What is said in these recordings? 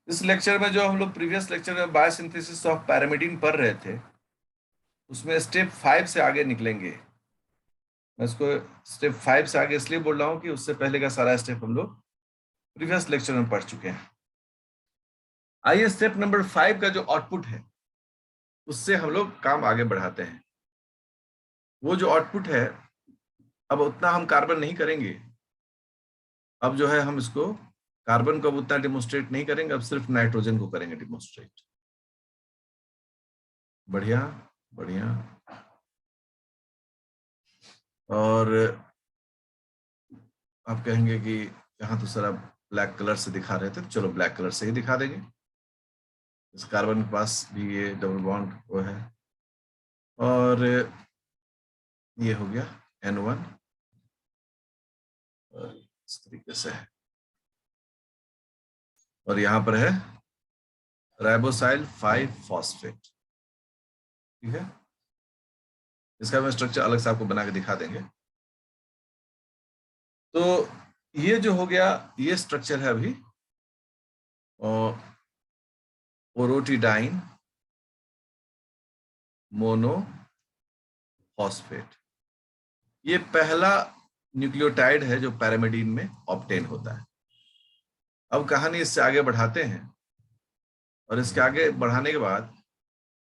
इस लेक्चर में जो हम लोग प्रीवियस लेक्चर में बायोसिंथेसिस ऑफ पैरामिडीन पढ़ रहे थे, उसमें स्टेप 5 से आगे निकलेंगे। मैं इसको स्टेप 5 से आगे इसलिए बोल रहा हूँ कि उससे पहले का सारा स्टेप हम लोग प्रीवियस लेक्चर में पढ़ चुके हैं। आइए स्टेप नंबर 5 का जो आउटपुट है उससे हम लोग काम आगे बढ़ाते हैं। वो जो आउटपुट है, अब उतना हम कार्बन नहीं करेंगे। अब जो है हम इसको कार्बन को अब उतना डिमोन्स्ट्रेट नहीं करेंगे, अब सिर्फ नाइट्रोजन को करेंगे डिमोन्स्ट्रेट। बढ़िया बढ़िया। और आप कहेंगे कि यहाँ तो सर आप ब्लैक कलर से दिखा रहे थे, तो चलो ब्लैक कलर से ही दिखा देंगे। इस कार्बन के पास भी ये डबल बॉन्ड वो है, और ये हो गया N1, और इस तरीके से है। और यहाँ पर है राइबोसाइल 5 फॉस्फेट। ठीक है, इसका हम स्ट्रक्चर अलग से आपको बना के दिखा देंगे। तो ये जो हो गया, ये स्ट्रक्चर है अभी ओरोटिडाइन मोनोफॉस्फेट। ये पहला न्यूक्लियोटाइड है जो पैरामिडीन में ऑब्टेन होता है। अब कहानी इससे आगे बढ़ाते हैं, और इसके आगे बढ़ाने के बाद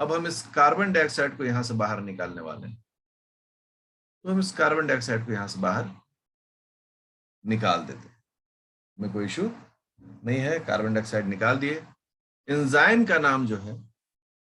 अब हम इस कार्बन डाइऑक्साइड को यहां से बाहर निकालने वाले हैं। तो हम इस कार्बन डाइऑक्साइड को यहां से बाहर निकाल देते हैं, में कोई इशू नहीं है। कार्बन डाइऑक्साइड निकाल दिए। एंजाइम का नाम जो है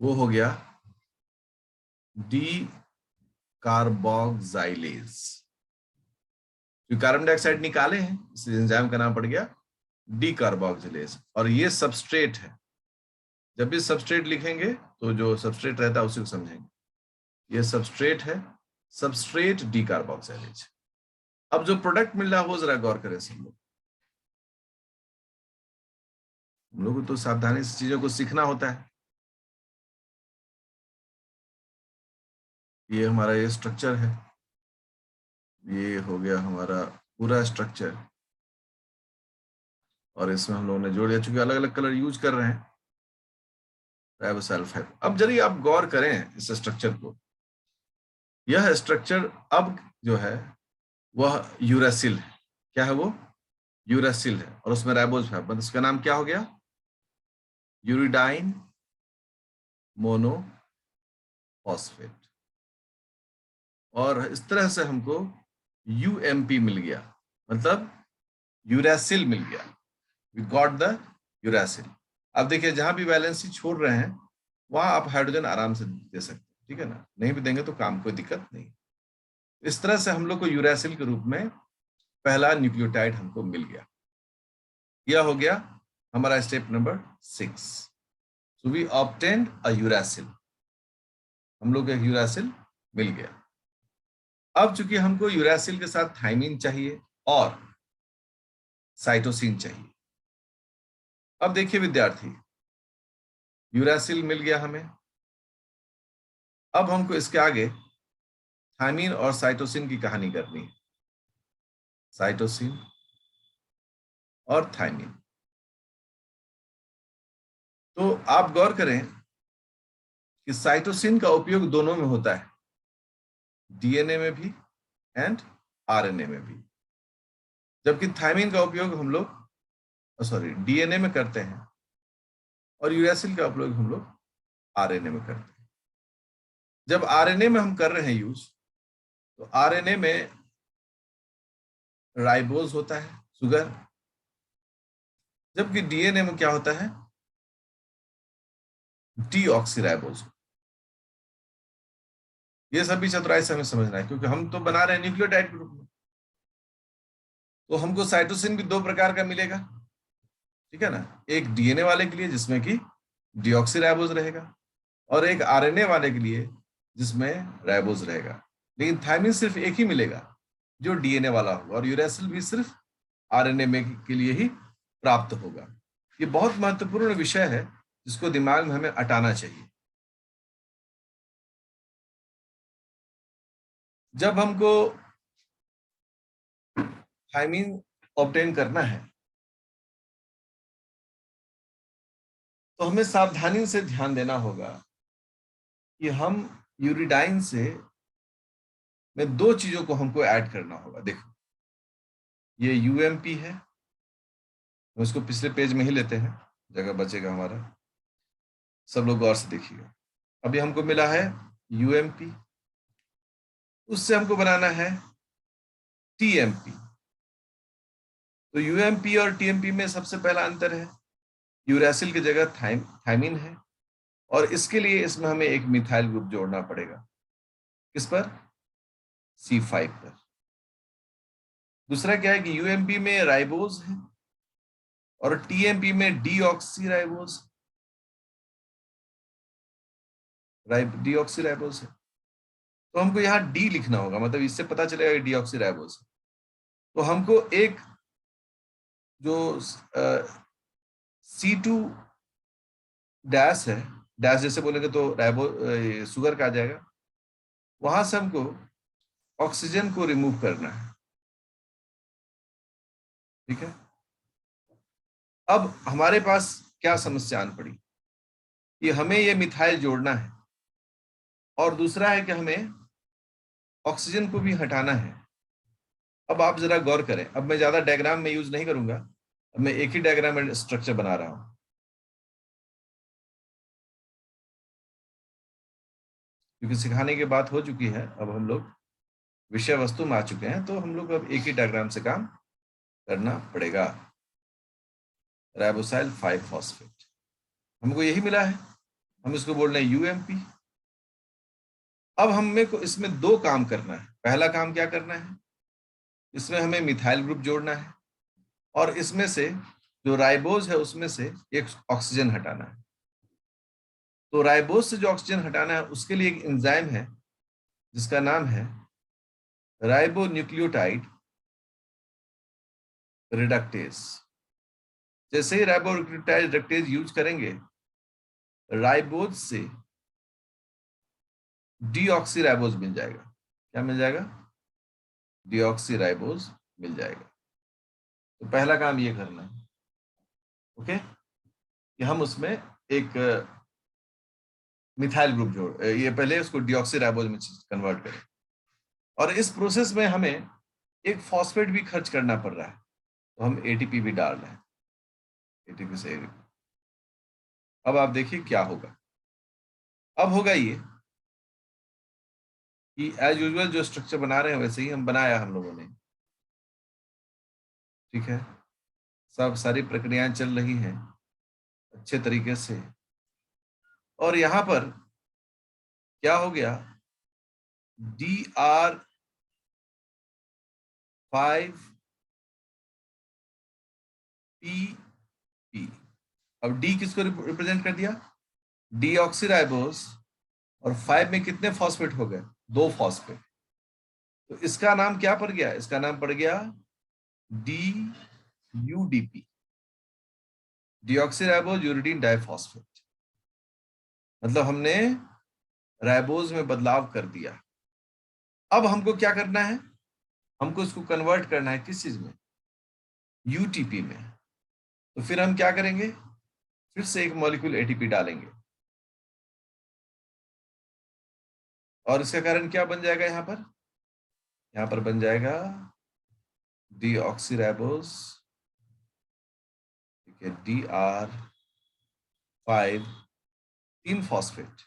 वो हो गया डी कार्बोक्साइलेज। जो कार्बन डाइऑक्साइड निकाले हैं, इस एंजाइम का नाम पड़ गया डी कार्बोक्सिलेज। और ये सबस्ट्रेट है। जब भी सबस्ट्रेट लिखेंगे तो जो सबस्ट्रेट रहता है उसी को समझेंगे। ये सबस्ट्रेट है, सबस्ट्रेट डी कार्बोक्सिलेज। अब जो प्रोडक्ट मिल रहा है वो जरा गौर करें सब लोग। हम लोग को तो सावधानी से चीजों को सीखना होता है। ये हमारा ये स्ट्रक्चर है, ये हो गया हमारा पूरा स्ट्रक्चर, और इसमें हम लोगों ने जोड़ दिया। चूंकि अलग अलग कलर यूज कर रहे हैं, राइबोसल्फाइड। अब जरिए आप गौर करें इस स्ट्रक्चर को। यह स्ट्रक्चर अब जो है वह यूरेसिल है। क्या है वो? यूरेसिल है, और उसमें राइबोज है। मतलब इसका नाम क्या हो गया? Uridine monophosphate. और इस तरह से हमको यूएमपी मिल गया, मतलब यूरेसिल मिल गया। We got the uracil. अब देखिए, जहां भी वैलेंसी छोड़ रहे हैं वहां आप हाइड्रोजन आराम से दे सकते हैं, ठीक है ना। नहीं भी देंगे तो काम, कोई दिक्कत नहीं। इस तरह से हम लोग को यूरेसिल के रूप में पहला न्यूक्लियोटाइड हमको मिल गया। यह हो गया हमारा step number 6। So we obtained a uracil. हम लोग को एक यूरेसिल मिल गया। अब चूंकि हमको यूरेसिल के साथ थाइमिन चाहिए और साइटोसिन चाहिए। अब देखिए विद्यार्थी, यूरेसिल मिल गया हमें। अब हमको इसके आगे थाइमिन और साइटोसिन की कहानी करनी है। साइटोसिन और थाइमिन। तो आप गौर करें कि साइटोसिन का उपयोग दोनों में होता है, डीएनए में भी एंड आरएनए में भी। जबकि थाइमिन का उपयोग हम लोग डीएनए में करते हैं, और यूरेसिल का उपयोग हम लोग आरएनए में करते हैं। जब आरएनए में हम कर रहे हैं यूज, तो आरएनए में राइबोज होता है, सुगर। जबकि डीएनए में क्या होता है? डीऑक्सीराइबोज। ये सभी चतुराई से हमें समझना है, क्योंकि हम तो बना रहे हैं न्यूक्लियोटाइड के रूप में। तो हमको साइटोसिन भी दो प्रकार का मिलेगा, ठीक है ना। एक डीएनए वाले के लिए जिसमें कि डीऑक्सीराइबोज रहेगा, और एक आरएनए वाले के लिए जिसमें राइबोज रहेगा। लेकिन थाइमिन सिर्फ एक ही मिलेगा जो डीएनए वाला होगा, और यूरेसिल भी सिर्फ आरएनए में के लिए ही प्राप्त होगा। ये बहुत महत्वपूर्ण विषय है जिसको दिमाग में हमें अटाना चाहिए। जब हमको थाइमिन ऑब्टेन करना है, तो हमें सावधानी से ध्यान देना होगा कि हम यूरिडाइन से में दो चीजों को हमको ऐड करना होगा। देखो, ये यूएमपी है, हम इसको पिछले पेज में ही लेते हैं, जगह बचेगा हमारा। सब लोग गौर से देखिएगा। अभी हमको मिला है यूएमपी, उससे हमको बनाना है टीएमपी। तो यूएमपी और टीएमपी में सबसे पहला अंतर है, यूरासिल की जगह थायमिन है, और इसके लिए इसमें हमें एक मिथाइल ग्रुप जोड़ना पड़ेगा। किस पर? C5 पर। दूसरा क्या है कि यूएमपी में राइबोज है और टीएमपी में डीऑक्सी राइबोज है। तो हमको यहाँ डी लिखना होगा, मतलब इससे पता चलेगा डीऑक्सी राइबोज। तो हमको एक जो C2 डैश है, डैश जैसे बोलेंगे तो राइबो शुगर का आ जाएगा, वहां से हमको ऑक्सीजन को रिमूव करना है। ठीक है। अब हमारे पास क्या समस्या आन पड़ी कि हमें ये मिथाइल जोड़ना है, और दूसरा है कि हमें ऑक्सीजन को भी हटाना है। अब आप जरा गौर करें, अब मैं ज्यादा डायग्राम में यूज नहीं करूंगा, अब मैं एक ही डायग्राम में स्ट्रक्चर बना रहा हूं, क्योंकि सिखाने की बात हो चुकी है, अब हम लोग विषय वस्तु में आ चुके हैं, तो हम लोग अब एक ही डायग्राम से काम करना पड़ेगा। राइबोसाइल 5 फॉस्फेट हमको यही मिला है, हम इसको बोल रहे हैं यूएमपी। अब हमें को इसमें दो काम करना है। पहला काम क्या करना है, इसमें हमें मिथाइल ग्रुप जोड़ना है, और इसमें से जो राइबोज है उसमें से एक ऑक्सीजन हटाना है। तो राइबोज से जो ऑक्सीजन हटाना है उसके लिए एक एंजाइम है जिसका नाम है राइबोन्यूक्लियोटाइड रिडक्टेज। जैसे ही राइबोन्यूक्लियोटाइड रिडक्टेज यूज करेंगे, राइबोज से डीऑक्सी राइबोज मिल जाएगा। क्या मिल जाएगा? डीऑक्सी राइबोज मिल जाएगा। तो पहला काम ये करना है, ओके, कि हम उसमें एक मिथाइल ग्रुप जोड़, ये पहले उसको डीऑक्सी राइबोज में कन्वर्ट करें, और इस प्रोसेस में हमें एक फॉस्फेट भी खर्च करना पड़ रहा है, तो हम एटीपी भी डाल रहे हैं, एटीपी से ADP। अब आप देखिए क्या होगा। अब होगा ये कि एज यूजुअल जो स्ट्रक्चर बना रहे हैं वैसे ही हम बनाया हम लोगों ने। ठीक है, सब सारी प्रक्रियाएं चल रही हैं अच्छे तरीके से, और यहां पर क्या हो गया, DR5PP। अब डी किसको रिप्रेजेंट कर दिया? डीऑक्सीराइबोस, और 5 में कितने फॉस्फेट हो गए? 2 फॉस्फेट। तो इसका नाम क्या पड़ गया? इसका नाम पड़ गया DUDP, डीऑक्सीराइबोस यूरिडीन डाइफॉस्फेट। मतलब हमने राइबोज में बदलाव कर दिया। अब हमको क्या करना है, हमको इसको कन्वर्ट करना है किस चीज में? यूटीपी में। तो फिर हम क्या करेंगे, फिर से एक मॉलिक्यूल एटीपी डालेंगे, और इसका कारण क्या बन जाएगा? यहां पर बन जाएगा डीऑक्सीराइबोस, ठीक है, DR5 3 फॉस्फेट।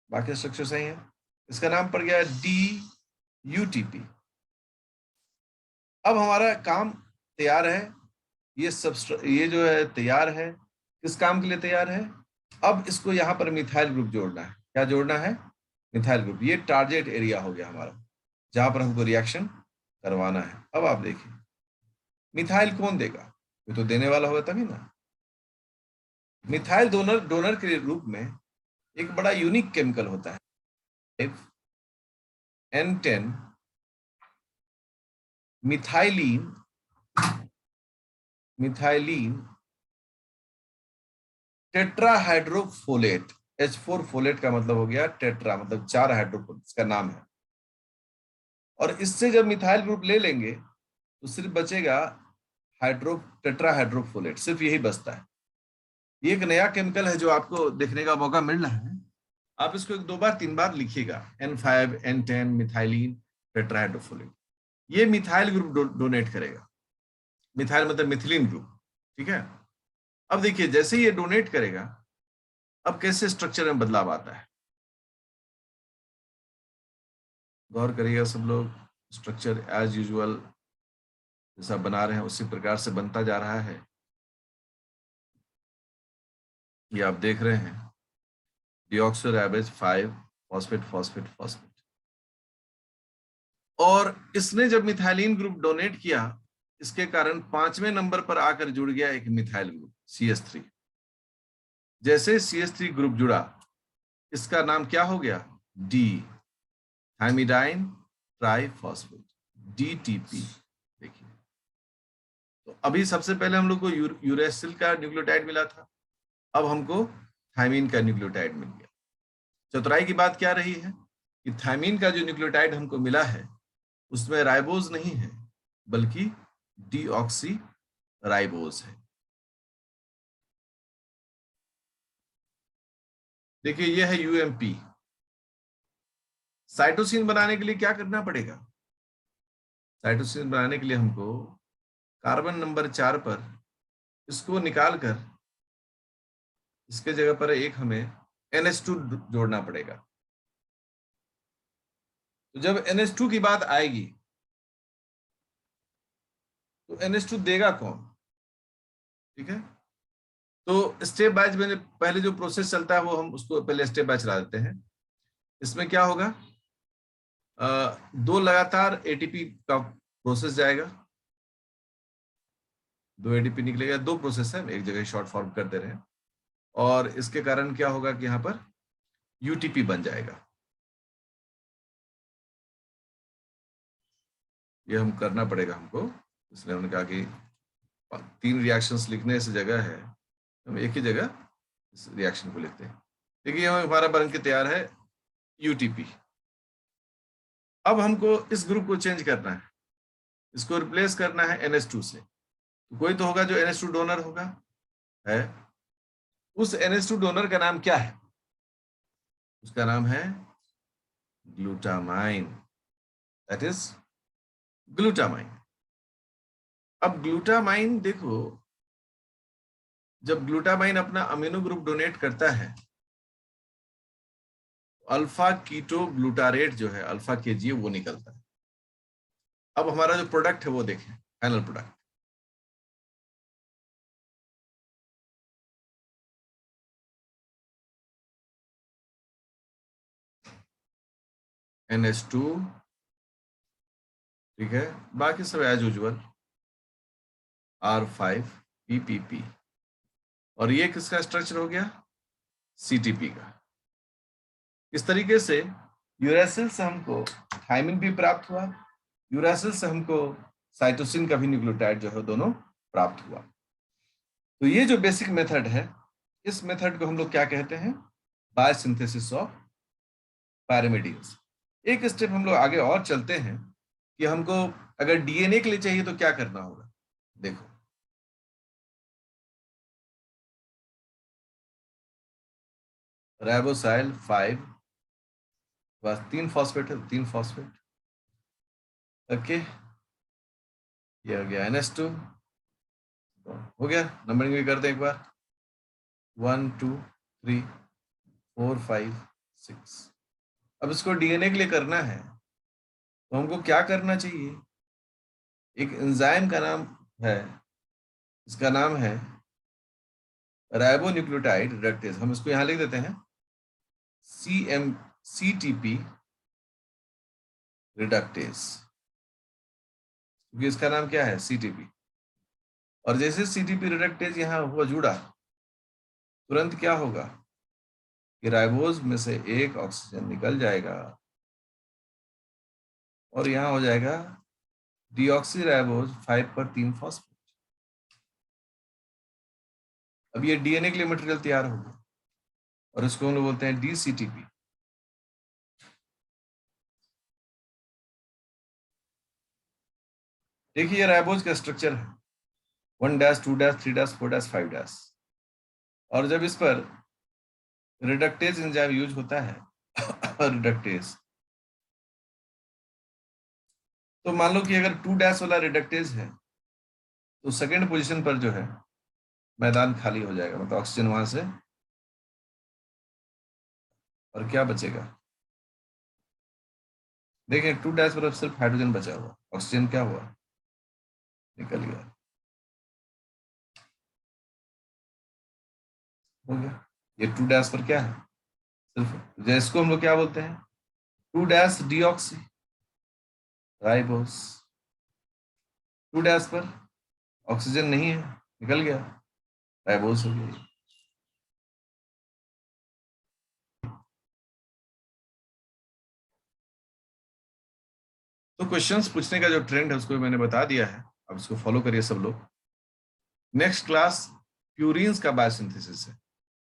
बाकी स्ट्रक्चर सही है। इसका नाम पड़ गया DUTP। अब हमारा काम तैयार है, ये जो है तैयार है। किस काम के लिए तैयार है? अब इसको यहां पर मिथाइल ग्रुप जोड़ना है। क्या जोड़ना है? Methyl group. ये टारगेट एरिया हो गया हमारा, जहां पर हमको रिएक्शन करवाना है। अब आप देखिए, मिथाइल कौन देगा? ये तो देने वाला होगा तभी ना। मिथाइल डोनर के रूप में एक बड़ा यूनिक केमिकल होता है, N10 methylene tetrahydrofolate. H4 folate का मतलब हो गया टेट्रा, मतलब 4 हाइड्रोफोलेट इसका नाम है। और इससे जब मिथाइल ग्रुप ले लेंगे तो सिर्फ बचेगा टेट्राहाइड्रोफोलेट, सिर्फ यही बचता है। ये एक नया केमिकल है जो आपको देखने का मौका मिल रहा है। आप इसको 1, 2 बार 3 बार लिखिएगा, N5 N10 मिथाइलिन टेट्राहाइड्रोफोलेट। ये मिथाइल ग्रुप डोनेट करेगा। मिथाइल मतलब मिथिलीन ग्रुप, ठीक है। अब देखिए जैसे ही ये डोनेट करेगा, अब कैसे स्ट्रक्चर में बदलाव आता है, गौर करिएगा सब लोग। स्ट्रक्चर एज यूजुअल जैसा बना रहे हैं उसी प्रकार से बनता जा रहा है। ये आप देख रहे हैं, डीऑक्सोराइबोज 5 फॉस्फेट फॉस्फेट फॉस्फेट। और इसने जब मिथाइलिन ग्रुप डोनेट किया, इसके कारण 5वें नंबर पर आकर जुड़ गया एक मिथाइल ग्रुप CH3। जैसे CH3 ग्रुप जुड़ा, इसका नाम क्या हो गया, डी, थायमिडाइन ट्राइफॉस्फेट, DTP। देखिए, तो अभी सबसे पहले हम लोग को यूरेसिल का न्यूक्लियोटाइड मिला था, अब हमको थायमीन का न्यूक्लियोटाइड मिल गया। चतुराई की बात क्या रही है कि थायमीन का जो न्यूक्लियोटाइड हमको मिला है उसमें राइबोज नहीं है, बल्कि डीऑक्सी राइबोज है। देखिए ये है UMP। साइटोसिन बनाने के लिए क्या करना पड़ेगा, साइटोसिन बनाने के लिए हमको कार्बन नंबर 4 पर इसको निकालकर इसके जगह पर एक हमें NH2 जोड़ना पड़ेगा। तो जब NH2 की बात आएगी तो NH2 देगा कौन, ठीक है। तो स्टेप बाय मैंने पहले जो प्रोसेस चलता है वो हम उसको पहले स्टेप बाय चला देते हैं। इसमें क्या होगा, 2 लगातार ATP का प्रोसेस जाएगा, 2 ATP निकलेगा, 2 प्रोसेस है, एक जगह शॉर्ट फॉर्म कर दे रहे हैं। और इसके कारण क्या होगा कि यहाँ पर UTP बन जाएगा। ये हम करना पड़ेगा हमको, इसलिए हमने कहा कि 3 रिएक्शंस लिखने से जगह है, हम एक ही जगह इस रिएक्शन को लिखते हैं। देखिए हमारा बन के तैयार है UTP। अब हमको इस ग्रुप को चेंज करना है, इसको रिप्लेस करना है NH2 से। तो कोई तो होगा जो NH2 डोनर होगा, है। उस NH2 डोनर का नाम क्या है, उसका नाम है ग्लूटामाइन, दैट इज ग्लूटामाइन। अब ग्लूटामाइन देखो, जब ग्लूटामाइन अपना अमीनो ग्रुप डोनेट करता है, अल्फा कीटो ग्लूटारेट जो है, अल्फा KG वो निकलता है। अब हमारा जो प्रोडक्ट है वो देखें, फाइनल प्रोडक्ट, NH2, ठीक है, बाकी सब एज यूजुअल R5PPP। और ये किसका स्ट्रक्चर हो गया, CTP का। इस तरीके से यूरेसिल से हमको थायमिन भी प्राप्त हुआ, यूरेसिल से हमको साइटोसिन का भी न्यूक्लियोटाइड जो है दोनों प्राप्त हुआ। तो ये जो बेसिक मेथड है, इस मेथड को हम लोग क्या कहते हैं, बायोसिंथेसिस ऑफ पैरामिडीन्स। एक स्टेप हम लोग आगे और चलते हैं कि हमको अगर DNA के लिए चाहिए तो क्या करना होगा। देखो राइबोसाइल 5 बस 3 फॉस्फेट है, 3 फॉस्फेट, ओके। ये हो गया NH2, हो गया। नंबरिंग भी कर दें एक बार, 1 2 3 4 5 6। अब इसको DNA के लिए करना है तो हमको क्या करना चाहिए, एक एंजाइम का नाम है, इसका नाम है राइबोन्यूक्लियोटाइड रिडक्टेज। हम इसको यहां लिख देते हैं CTP रिडक्टेज, क्योंकि इसका नाम क्या है, CTP। और जैसे CTP रिडक्टेज यहाँ हुआ जुड़ा, तुरंत क्या होगा कि राइबोज में से एक ऑक्सीजन निकल जाएगा और यहाँ हो जाएगा डीऑक्सी राइबोज 5 पर 3 फॉस्फेट। अब ये DNA के लिए मटेरियल तैयार हो गया और इसको हम लोग बोलते हैं DCTP। देखिए ये राइबोज का स्ट्रक्चर है, 1 dash 2 dash 3 dash 4 dash 5 dash. और जब इस पर रिडक्टेज एंजाइम यूज होता है रिडक्टेज, तो मान लो कि अगर 2 डैश वाला रिडक्टेज है तो सेकेंड पोजीशन पर जो है मैदान खाली हो जाएगा, मतलब ऑक्सीजन वहां से, और क्या बचेगा? देखिए 2 डैश पर सिर्फ हाइड्रोजन बचा हुआ, ऑक्सीजन क्या हुआ? निकल गया, हो गया। ये 2 डैश पर क्या है? सिर्फ जिसको हम लोग क्या बोलते हैं, 2 डैश डीऑक्सी राइबोस। 2 डैश पर ऑक्सीजन नहीं है, निकल गया, राइबोस हो गया। तो क्वेश्चंस पूछने का जो ट्रेंड है उसको मैंने बता दिया है, अब इसको फॉलो करिए सब लोग। नेक्स्ट क्लास प्यूरिन्स का बायोसिंथेसिस है।